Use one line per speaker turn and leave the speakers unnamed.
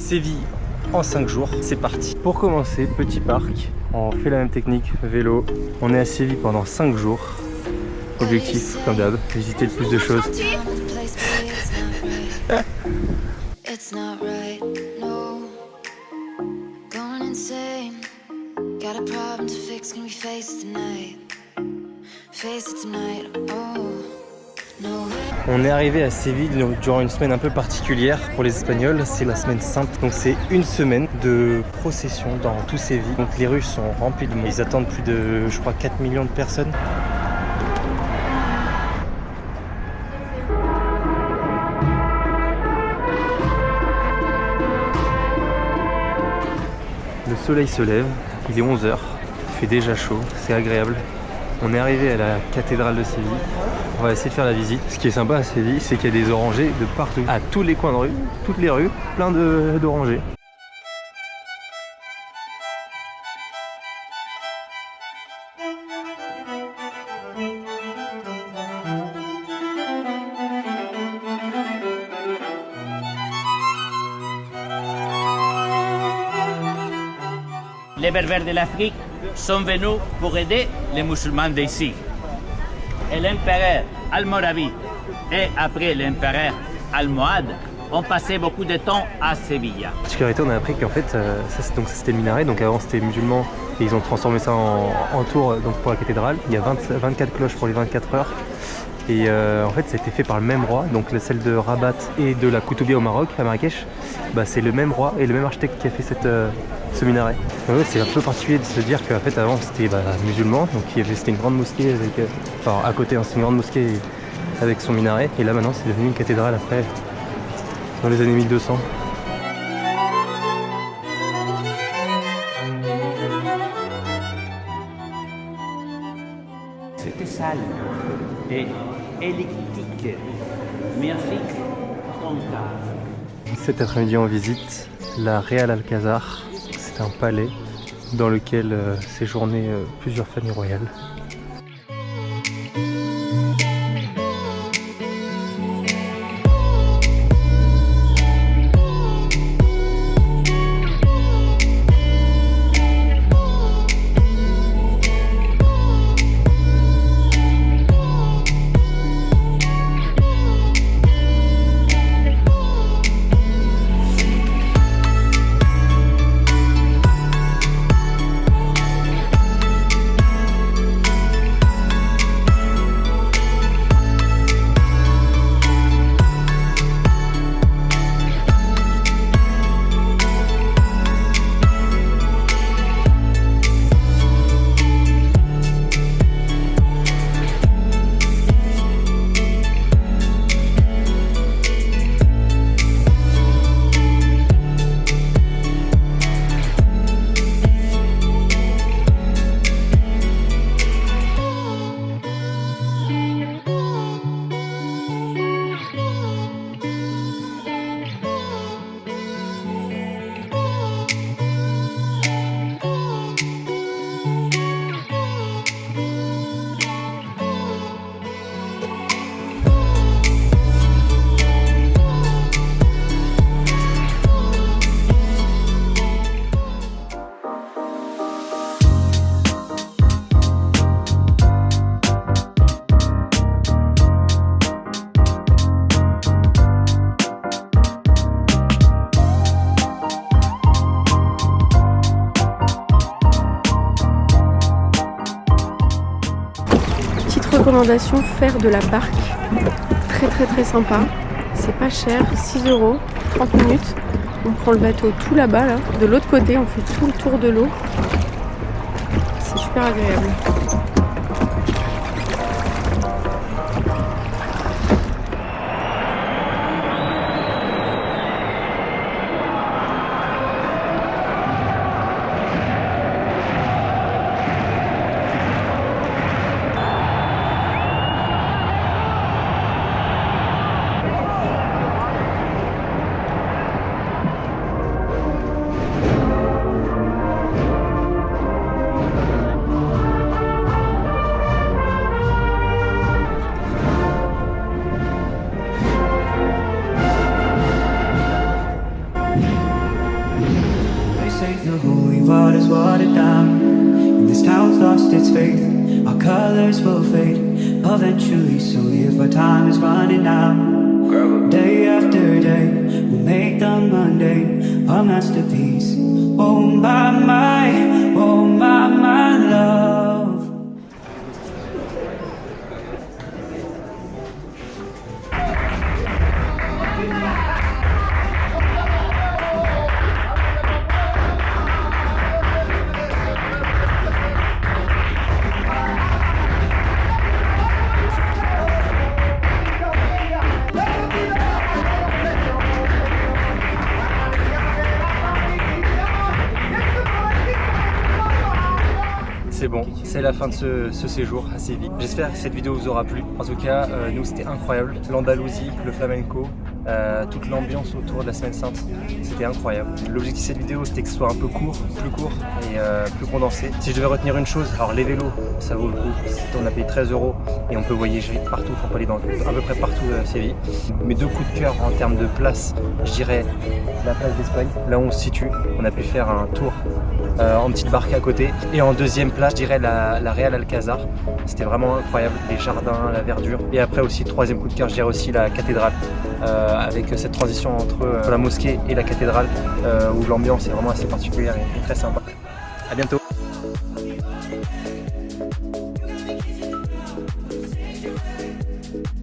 Séville en 5 jours, c'est parti. Pour commencer, petit parc, on fait la même technique, vélo. On est à Séville pendant 5 jours. Objectif, comme d'hab, visiter le plus de choses. On est arrivé à Séville durant une semaine un peu particulière pour les Espagnols, c'est la semaine sainte. Donc c'est une semaine de procession dans tout Séville. Donc les rues sont remplies de monde. Ils attendent plus de, je crois, 4 millions de personnes. Le soleil se lève, il est 11 h, il fait déjà chaud, c'est agréable. On est arrivé à la cathédrale de Séville. On va essayer de faire la visite. Ce qui est sympa à Séville, c'est qu'il y a des orangers de partout. À tous les coins de rue, toutes les rues, plein d'orangers.
Les Berbères de l'Afrique sont venus pour aider les musulmans d'ici. Et l'empereur Almoravid et après l'empereur Almohade ont passé beaucoup de temps à Séville.
Particularité, on a appris qu'en fait, ça c'était le minaret, donc avant c'était musulman et ils ont transformé ça en tour donc pour la cathédrale. Il y a 24 cloches pour les 24 heures. Et en fait ça a été fait par le même roi, donc celle de Rabat et de la Koutoubia au Maroc, à Marrakech, bah, c'est le même roi et le même architecte qui a fait ce minaret. C'est un peu particulier de se dire qu'en fait avant c'était musulman, donc c'était une grande mosquée avec, enfin à côté, hein, c'est une grande mosquée avec son minaret, et là maintenant c'est devenu une cathédrale après, dans les années 1200.
C'était sale et elliptique, magnifique, concave.
Cet après-midi on visite la Real Alcázar. C'est un palais dans lequel séjournaient plusieurs familles royales.
Recommandation, faire de la barque, très sympa, c'est pas cher, 6 €, 30 minutes, on prend le bateau tout là-bas, là. De l'autre côté on fait tout le tour de l'eau, c'est super agréable.
lost its faith. Our colors will fade eventually, so if our time is running out, day after day, we'll make the mundane a masterpiece. Oh my, oh my love.
C'est bon, c'est la fin de ce séjour à Séville. J'espère que cette vidéo vous aura plu. En tout cas, nous c'était incroyable. L'Andalousie, le flamenco, toute l'ambiance autour de la Semaine Sainte, c'était incroyable. L'objectif de cette vidéo c'était que ce soit un peu court et plus condensé. Si je devais retenir une chose, alors les vélos, ça vaut le coup. On a payé 13 € et on peut voyager partout, on peut aller dans à peu près partout Séville. Mes deux coups de cœur en termes de place, je dirais la place d'Espagne, là où on se situe. On a pu faire un tour en petite barque à côté. Et en deuxième place, je dirais la Real Alcazar. C'était vraiment incroyable, les jardins, la verdure. Et après aussi, troisième coup de cœur, je dirais aussi la cathédrale. Avec cette transition entre la mosquée et la cathédrale, où l'ambiance est vraiment assez particulière et très sympa. À bientôt.